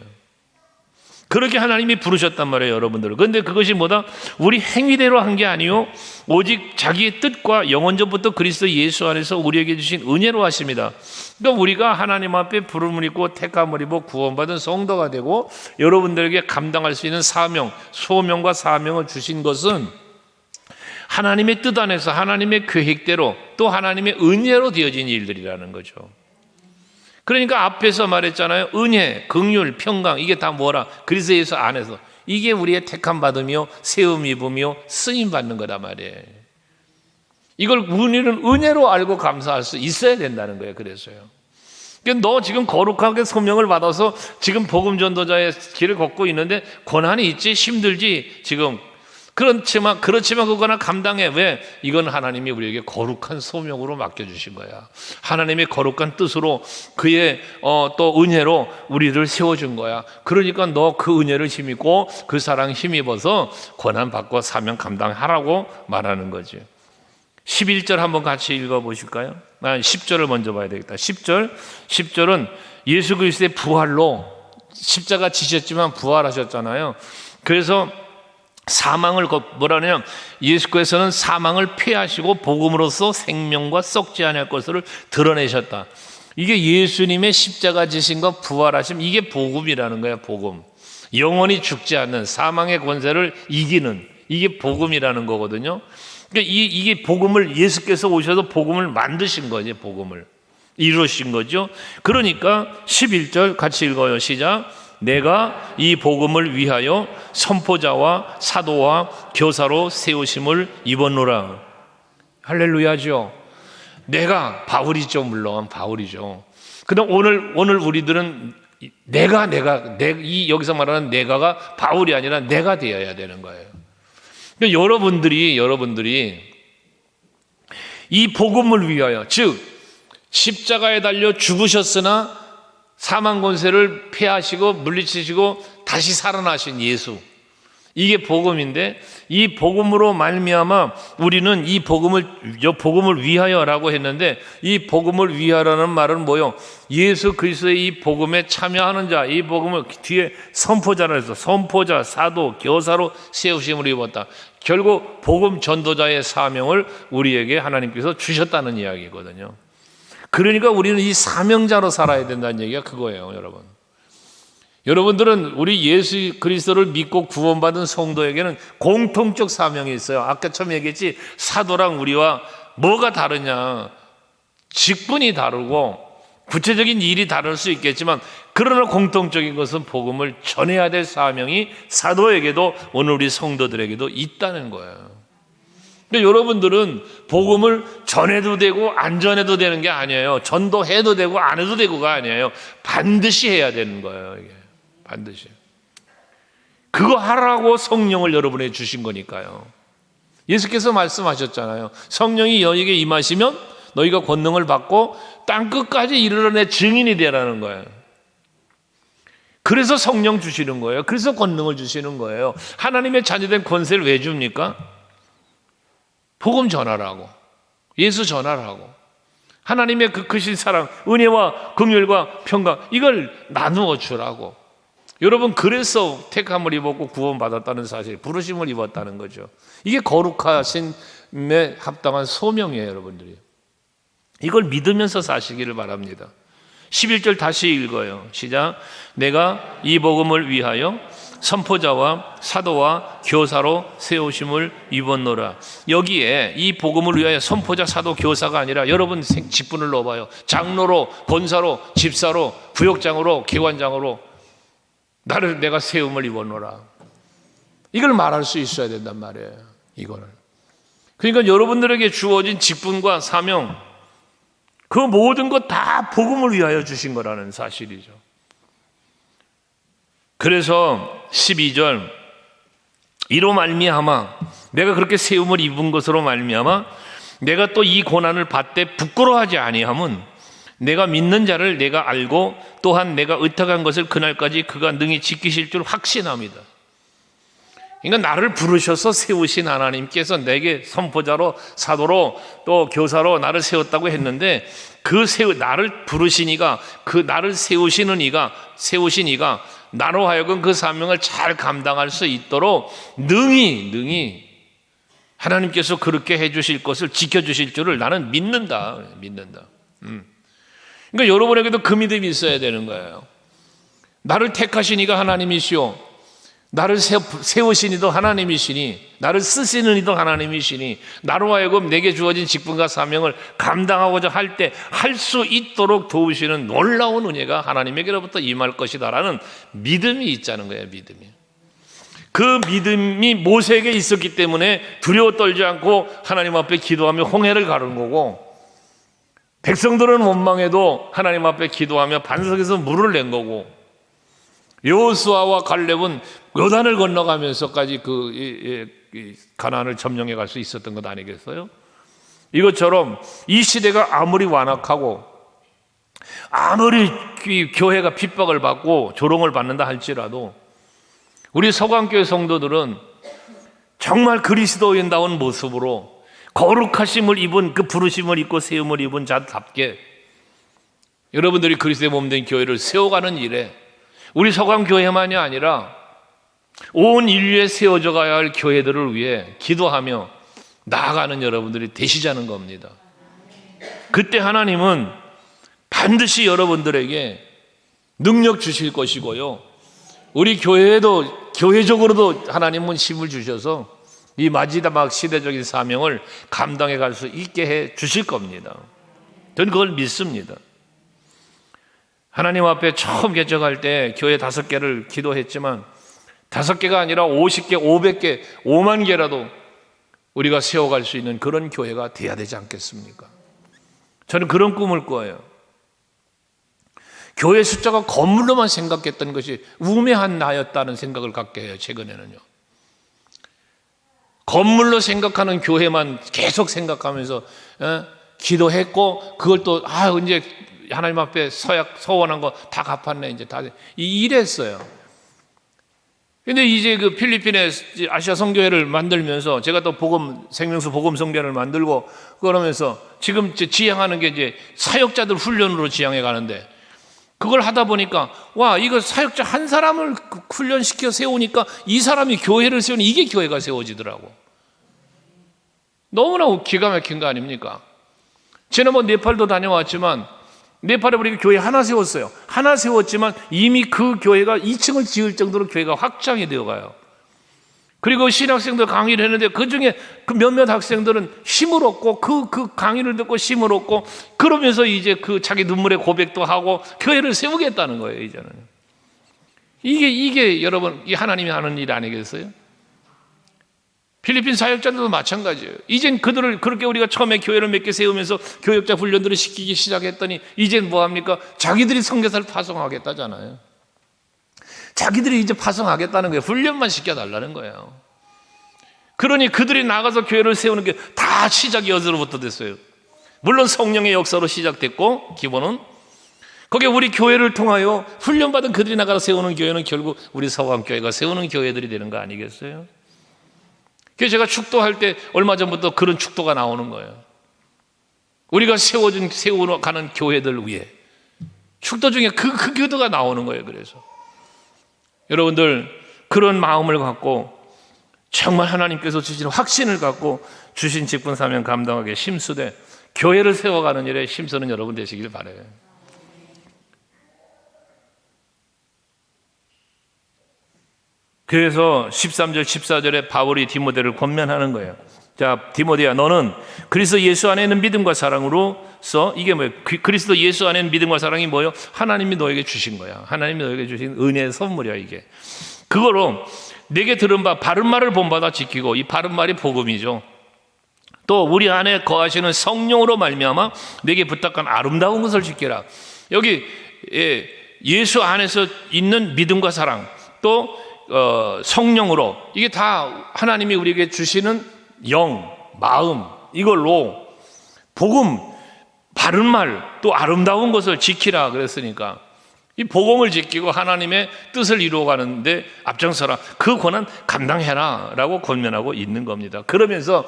[SPEAKER 1] 그렇게 하나님이 부르셨단 말이에요, 여러분들을. 그런데 그것이 뭐다? 우리 행위대로 한 게 아니요, 오직 자기의 뜻과 영원전부터 그리스도 예수 안에서 우리에게 주신 은혜로 하십니다. 그러니까 우리가 하나님 앞에 부름을 입고 택함을 입고 구원받은 성도가 되고 여러분들에게 감당할 수 있는 사명, 소명과 사명을 주신 것은 하나님의 뜻 안에서 하나님의 계획대로 또 하나님의 은혜로 되어진 일들이라는 거죠. 그러니까 앞에서 말했잖아요. 은혜, 긍휼, 평강, 이게 다 뭐라? 그리스도 예수 안에서. 이게 우리의 택함 받으며 세움 입으며 쓰임 받는 거다 말이에요. 이걸 우리는 은혜로 알고 감사할 수 있어야 된다는 거예요. 그래서요. 그러니까 너 지금 거룩하게 소명을 받아서 지금 복음 전도자의 길을 걷고 있는데 고난이 있지, 힘들지 지금. 그렇지만 그거나 감당해. 왜? 이건 하나님이 우리에게 거룩한 소명으로 맡겨주신 거야. 하나님의 거룩한 뜻으로 그의 또 은혜로 우리를 세워준 거야. 그러니까 너 그 은혜를 힘입고 그 사랑 힘입어서 고난 받고 사명 감당하라고 말하는 거지. 11절 한번 같이 읽어보실까요? 10절을 먼저 봐야 되겠다. 10절은 예수 그리스도의 부활로, 십자가 지셨지만 부활하셨잖아요. 그래서 사망을 뭐라냐면 예수께서는 사망을 폐하시고 복음으로써 생명과 썩지 않을 것을 드러내셨다. 이게 예수님의 십자가 지심과 부활하심, 이게 복음이라는 거야. 복음. 영원히 죽지 않는 사망의 권세를 이기는, 이게 복음이라는 거거든요. 그러니까 이게 복음을, 예수께서 오셔서 복음을 만드신 거지. 복음을 이루신 거죠. 그러니까 11절 같이 읽어요. 시작. 내가 이 복음을 위하여 선포자와 사도와 교사로 세우심을 입었노라. 할렐루야죠. 내가, 바울이죠. 물론 바울이죠. 그다음 오늘 우리들은 여기서 말하는 내가가 바울이 아니라 내가 되어야 되는 거예요. 그러니까 여러분들이 이 복음을 위하여, 즉 십자가에 달려 죽으셨으나 사망 권세를 패하시고 물리치시고 다시 살아나신 예수, 이게 복음인데, 이 복음으로 말미암아 우리는 이 복음을 위하여라고 했는데, 이 복음을 위하라는 말은 뭐요? 예수 그리스도의 이 복음에 참여하는 자, 이 복음을 뒤에 선포자라 해서 선포자, 사도, 교사로 세우심을 입었다. 결국 복음 전도자의 사명을 우리에게 하나님께서 주셨다는 이야기거든요. 그러니까 우리는 이 사명자로 살아야 된다는 얘기가 그거예요, 여러분. 여러분들은 우리 예수 그리스도를 믿고 구원받은 성도에게는 공통적 사명이 있어요. 아까 처음 얘기했지, 사도랑 우리와 뭐가 다르냐? 직분이 다르고 구체적인 일이 다를 수 있겠지만, 그러나 공통적인 것은 복음을 전해야 될 사명이 사도에게도 오늘 우리 성도들에게도 있다는 거예요. 그러니까 여러분들은 복음을 전해도 되고 안 전해도 되는 게 아니에요. 전도해도 되고 안 해도 되고가 아니에요. 반드시 해야 되는 거예요, 이게. 반드시. 그거 하라고 성령을 여러분에게 주신 거니까요. 예수께서 말씀하셨잖아요. 성령이 너희에게 임하시면 너희가 권능을 받고 땅 끝까지 이르러 내 증인이 되라는 거예요. 그래서 성령 주시는 거예요. 그래서 권능을 주시는 거예요. 하나님의 자녀된 권세를 왜 줍니까? 복음 전하라고, 예수 전하라고, 하나님의 그 크신 사랑, 은혜와 긍휼과 평강, 이걸 나누어 주라고. 여러분, 그래서 택함을 입었고 구원받았다는 사실, 부르심을 입었다는 거죠. 이게 거룩하심에 합당한 소명이에요, 여러분들이. 이걸 믿으면서 사시기를 바랍니다. 11절 다시 읽어요. 시작. 내가 이 복음을 위하여 선포자와 사도와 교사로 세우심을 입었노라. 여기에 이 복음을 위하여 선포자, 사도, 교사가 아니라 여러분 직분을 넣어봐요. 장로로, 권사로, 집사로, 부역장으로, 기관장으로 나를 내가 세움을 입었노라. 이걸 말할 수 있어야 된단 말이에요. 이거는. 그러니까 여러분들에게 주어진 직분과 사명, 그 모든 것 다 복음을 위하여 주신 거라는 사실이죠. 그래서 12절, 이로 말미암아 내가 그렇게 세움을 입은 것으로 말미암아 내가 또 이 고난을 받되 부끄러워하지 아니함은 내가 믿는 자를 내가 알고 또한 내가 의탁한 것을 그날까지 그가 능히 지키실 줄 확신합니다. 그러니까 나를 부르셔서 세우신 하나님께서 내게 선포자로, 사도로, 또 교사로 나를 세웠다고 했는데, 나를 부르신 이가, 그 나를 세우신 이가 나로 하여금 그 사명을 잘 감당할 수 있도록 능히 하나님께서 그렇게 해주실 것을 지켜주실 줄을 나는 믿는다. 그러니까 여러분에게도 그 믿음이 있어야 되는 거예요. 나를 택하신 이가 하나님이시오, 나를 세우신 이도 하나님이시니, 나를 쓰시는 이도 하나님이시니, 나로 하여금 내게 주어진 직분과 사명을 감당하고자 할 때 할 수 있도록 도우시는 놀라운 은혜가 하나님에게로부터 임할 것이다라는 믿음이 있자는 거예요. 믿음이. 그 믿음이 모세에게 있었기 때문에 두려워 떨지 않고 하나님 앞에 기도하며 홍해를 가른 거고, 백성들은 원망해도 하나님 앞에 기도하며 반석에서 물을 낸 거고, 여호수아와 갈렙은 요단을 건너가면서까지 가나안을 점령해 갈 수 있었던 것 아니겠어요? 이것처럼 이 시대가 아무리 완악하고 아무리 교회가 핍박을 받고 조롱을 받는다 할지라도 우리 서강교회 성도들은 정말 그리스도인다운 모습으로 거룩하심을 입은, 그 부르심을 입고 세움을 입은 자답게 여러분들이 그리스도의 몸된 교회를 세워가는 일에 우리 서강교회만이 아니라 온 인류에 세워져 가야 할 교회들을 위해 기도하며 나아가는 여러분들이 되시자는 겁니다. 그때 하나님은 반드시 여러분들에게 능력 주실 것이고요, 우리 교회적으로도 하나님은 힘을 주셔서 이 마지막 시대적인 사명을 감당해 갈 수 있게 해 주실 겁니다. 저는 그걸 믿습니다. 하나님 앞에 처음 개척할 때 교회 5개를 기도했지만 5개가 아니라 50개, 500개, 5만 개라도 우리가 세워갈 수 있는 그런 교회가 돼야 되지 않겠습니까? 저는 그런 꿈을 꿔요. 교회 숫자가 건물로만 생각했던 것이 우매한 나였다는 생각을 갖게 해요. 최근에는요, 건물로 생각하는 교회만 계속 생각하면서 기도했고, 그걸 또 이제 하나님 앞에 서원한 거 다 갚았네, 이제 다 이랬어요. 근데 이제 그 필리핀에 아시아 선교회를 만들면서 제가 또 생명수 복음 선교회를 만들고 그러면서 지금 지향하는 게 이제 사역자들 훈련으로 지향해 가는데, 그걸 하다 보니까 이거 사역자 한 사람을 훈련시켜 세우니까 이 사람이 교회를 세우니 이게 교회가 세워지더라고. 너무나 기가 막힌 거 아닙니까? 지난번 네팔도 다녀왔지만 네팔에 우리가 교회 하나 세웠어요. 하나 세웠지만 이미 그 교회가 2층을 지을 정도로 교회가 확장이 되어가요. 그리고 신학생들 강의를 했는데 그중에 그 몇몇 학생들은 힘을 얻고 그 강의를 듣고 힘을 얻고, 그러면서 이제 그 자기 눈물의 고백도 하고 교회를 세우겠다는 거예요. 이제는 이게 여러분 이 하나님이 하는 일 아니겠어요? 필리핀 사역자들도 마찬가지예요. 이젠 그들을 그렇게 우리가 처음에 교회를 몇 개 세우면서 교역자 훈련들을 시키기 시작했더니 이젠 뭐합니까? 자기들이 선교사를 파송하겠다잖아요. 자기들이 이제 파송하겠다는 거예요. 훈련만 시켜달라는 거예요. 그러니 그들이 나가서 교회를 세우는 게 다 시작이 어디로부터 됐어요? 물론 성령의 역사로 시작됐고, 기본은 거기에 우리 교회를 통하여 훈련받은 그들이 나가서 세우는 교회는 결국 우리 서강교회가 세우는 교회들이 되는 거 아니겠어요? 그래서 제가 축도할 때 얼마 전부터 그런 축도가 나오는 거예요. 우리가 세워가는 교회들 위해 축도 중에 그 기도가 나오는 거예요. 그래서 여러분들 그런 마음을 갖고 정말 하나님께서 주신 확신을 갖고 주신 직분 사명 감당하게 심수되 교회를 세워가는 일에 힘쓰는 여러분 되시길 바라요. 그래서 13절 14절에 바울이 디모데를 권면하는 거예요. 자, 디모데야, 너는 그리스도 예수 안에 있는 믿음과 사랑으로서, 이게 뭐예요? 그리스도 예수 안에 있는 믿음과 사랑이 뭐예요? 하나님이 너에게 주신 거야. 하나님이 너에게 주신 은혜의 선물이야. 이게 그거로 내게 들은 바 바른 말을 본받아 지키고, 이 바른 말이 복음이죠. 또 우리 안에 거하시는 성령으로 말미암아 내게 부탁한 아름다운 것을 지키라. 여기 예수 안에서 있는 믿음과 사랑, 또 성령으로, 이게 다 하나님이 우리에게 주시는 영, 마음, 이걸로 복음, 바른 말, 또 아름다운 것을 지키라 그랬으니까 이 복음을 지키고 하나님의 뜻을 이루어가는데 앞장서라, 그 권한 감당해라 라고 권면하고 있는 겁니다. 그러면서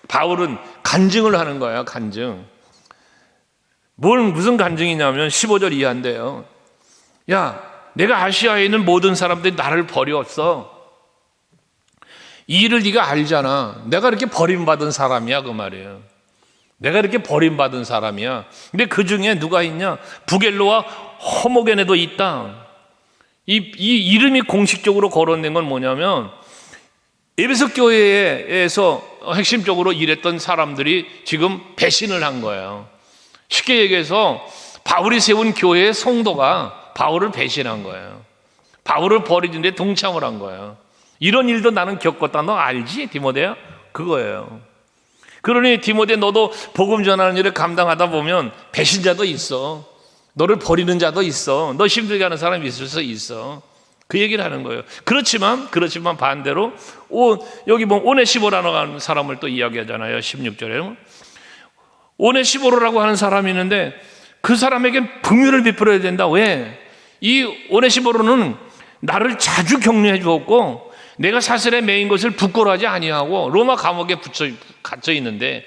[SPEAKER 1] 바울은 간증을 하는 거예요. 간증. 무슨 간증이냐면 15절 이하인데요. 야, 내가 아시아에 있는 모든 사람들이 나를 버렸어. 이 일을 네가 알잖아. 내가 이렇게 버림받은 사람이야, 그 말이에요. 내가 이렇게 버림받은 사람이야. 근데 그 중에 누가 있냐? 부겔로와 허모겐에도 있다. 이 이름이 공식적으로 거론된 건 뭐냐면 에베소 교회에서 핵심적으로 일했던 사람들이 지금 배신을 한 거예요. 쉽게 얘기해서 바울이 세운 교회의 성도가 바울을 배신한 거예요. 바울을 버리는데 동참을 한 거예요. 이런 일도 나는 겪었다. 너 알지, 디모데야? 그거예요. 그러니 디모데, 너도 복음 전하는 일을 감당하다 보면 배신자도 있어. 너를 버리는 자도 있어. 너 힘들게 하는 사람이 있을 수 있어. 그 얘기를 하는 거예요. 그렇지만 반대로 여기 뭐 오네시모라고 하는 사람을 또 이야기하잖아요. 16절에 오네시모로라고 하는 사람이 있는데 그 사람에게 긍휼을 베풀어야 된다. 왜? 이 오네시모로는 나를 자주 격려해 주었고 내가 사슬에 매인 것을 부끄러워하지 아니하고 로마 감옥에 갇혀 있는데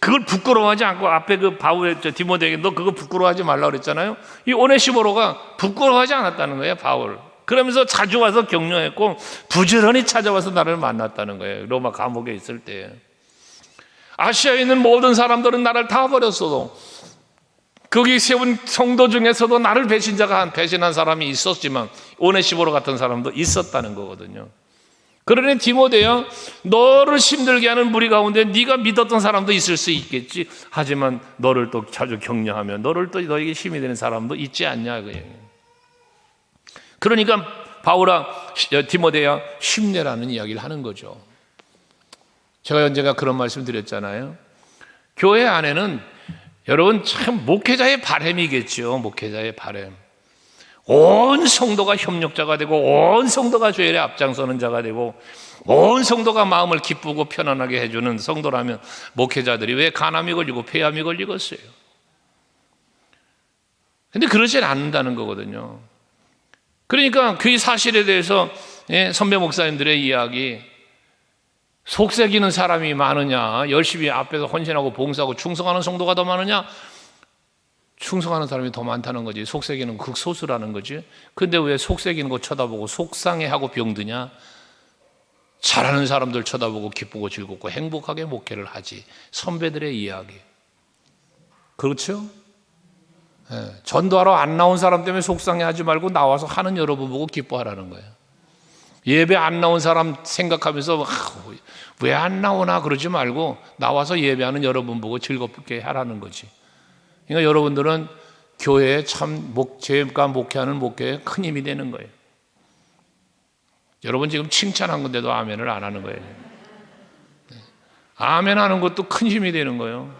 [SPEAKER 1] 그걸 부끄러워하지 않고, 앞에 그 바울 디모데에게 너 그거 부끄러워하지 말라고 그랬잖아요. 이 오네시모로가 부끄러워하지 않았다는 거예요, 바울. 그러면서 자주 와서 격려했고 부지런히 찾아와서 나를 만났다는 거예요. 로마 감옥에 있을 때. 아시아에 있는 모든 사람들은 나를 다 버렸어도 거기 세운 성도 중에서도 나를 배신한 사람이 있었지만 오네시모로 같은 사람도 있었다는 거거든요. 그러니 디모데야, 너를 힘들게 하는 무리 가운데 네가 믿었던 사람도 있을 수 있겠지. 하지만 너를 또 자주 격려하며 너를 또 너에게 힘이 되는 사람도 있지 않냐. 그러니까 바울아, 디모데야, 힘내라는 이야기를 하는 거죠. 제가 언젠가 그런 말씀 드렸잖아요. 교회 안에는 여러분 참 목회자의 바람이겠죠. 목회자의 바람. 온 성도가 협력자가 되고 온 성도가 죄에 앞장서는 자가 되고 온 성도가 마음을 기쁘고 편안하게 해주는 성도라면 목회자들이 왜 간암이 걸리고 폐암이 걸리겠어요? 근데 그러지 않는다는 거거든요. 그러니까 그 사실에 대해서 선배 목사님들의 이야기, 속삭이는 사람이 많으냐, 열심히 앞에서 헌신하고 봉사하고 충성하는 성도가 더 많으냐, 충성하는 사람이 더 많다는 거지. 속삭이는 극소수라는 거지. 근데 왜 속삭이는 거 쳐다보고 속상해하고 병드냐? 잘하는 사람들 쳐다보고 기쁘고 즐겁고 행복하게 목회를 하지. 선배들의 이야기. 그렇죠? 전도하러 안 나온 사람 때문에 속상해하지 말고 나와서 하는 여러분 보고 기뻐하라는 거예요. 예배 안 나온 사람 생각하면서 왜 안 나오나 그러지 말고 나와서 예배하는 여러분 보고 즐겁게 하라는 거지. 그러니까 여러분들은 교회에 참 제가 목회하는 목회에 큰 힘이 되는 거예요. 여러분 지금 칭찬한 건데도 아멘을 안 하는 거예요. 아멘 하는 것도 큰 힘이 되는 거예요.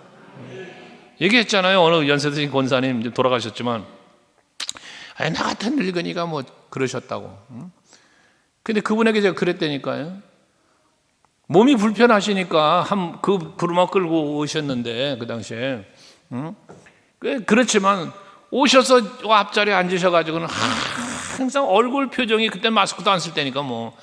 [SPEAKER 1] 얘기했잖아요. 어느 연세드신 권사님 이제 돌아가셨지만, 나 같은 늙은이가 뭐 그러셨다고. 근데 그분에게 제가 그랬다니까요. 몸이 불편하시니까 그 부르마 끌고 오셨는데 그 당시에 그렇지만 오셔서 앞자리에 앉으셔가지고는 항상 얼굴 표정이, 그때 마스크도 안 쓸 때니까 뭐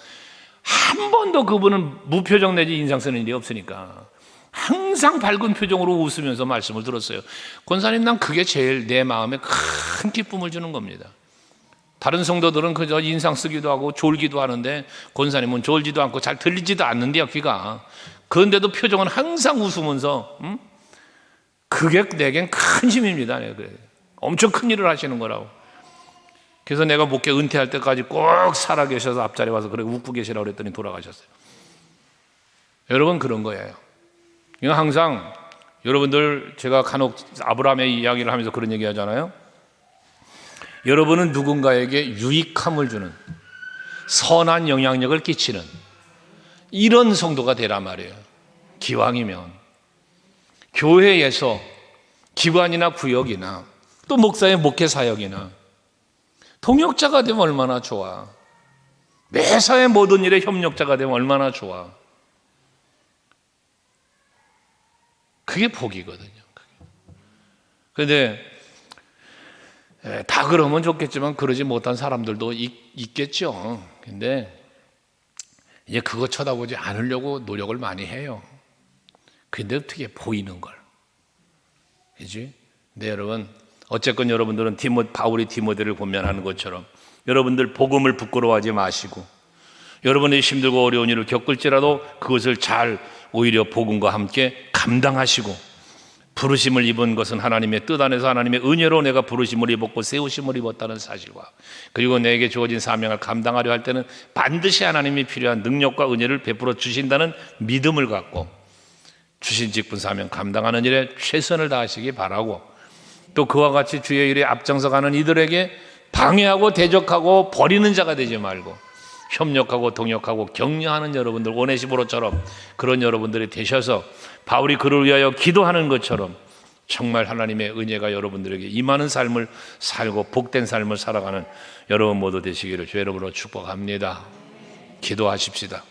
[SPEAKER 1] 한 번도 그분은 무표정 내지 인상 쓰는 일이 없으니까 항상 밝은 표정으로 웃으면서 말씀을 들었어요. 권사님, 난 그게 제일 내 마음에 큰 기쁨을 주는 겁니다. 다른 성도들은 그저 인상 쓰기도 하고 졸기도 하는데 권사님은 졸지도 않고 잘 들리지도 않는데요, 귀가. 그런데도 표정은 항상 웃으면서 그게 내겐 큰 힘입니다. 엄청 큰 일을 하시는 거라고. 그래서 내가 목회 은퇴할 때까지 꼭 살아계셔서 앞자리에 와서 그렇게 웃고 계시라고 그랬더니 돌아가셨어요. 여러분, 그런 거예요. 항상 여러분들, 제가 간혹 아브라함의 이야기를 하면서 그런 얘기 하잖아요. 여러분은 누군가에게 유익함을 주는, 선한 영향력을 끼치는 이런 성도가 되란 말이에요. 기왕이면 교회에서 기관이나 구역이나 또 목사의 목회 사역이나 동역자가 되면 얼마나 좋아. 매사의 모든 일에 협력자가 되면 얼마나 좋아. 그게 복이거든요. 그런데 다 그러면 좋겠지만 그러지 못한 사람들도 있겠죠. 근데 이제 그거 쳐다보지 않으려고 노력을 많이 해요. 근데 어떻게 보이는 걸. 그지? 근데 여러분, 어쨌건 여러분들은 바울이 디모데를 권면하는 것처럼 여러분들 복음을 부끄러워하지 마시고, 여러분의 힘들고 어려운 일을 겪을지라도 그것을 잘 오히려 복음과 함께 감당하시고, 부르심을 입은 것은 하나님의 뜻 안에서 하나님의 은혜로 내가 부르심을 입었고 세우심을 입었다는 사실과, 그리고 내게 주어진 사명을 감당하려 할 때는 반드시 하나님이 필요한 능력과 은혜를 베풀어 주신다는 믿음을 갖고 주신 직분 사명 감당하는 일에 최선을 다하시기 바라고, 또 그와 같이 주의 일에 앞장서 가는 이들에게 방해하고 대적하고 버리는 자가 되지 말고 협력하고 동역하고 격려하는 여러분들, 오네시모로처럼 그런 여러분들이 되셔서 바울이 그를 위하여 기도하는 것처럼 정말 하나님의 은혜가 여러분들에게 임하는 삶을 살고 복된 삶을 살아가는 여러분 모두 되시기를 주의 이름으로 축복합니다. 기도하십시다.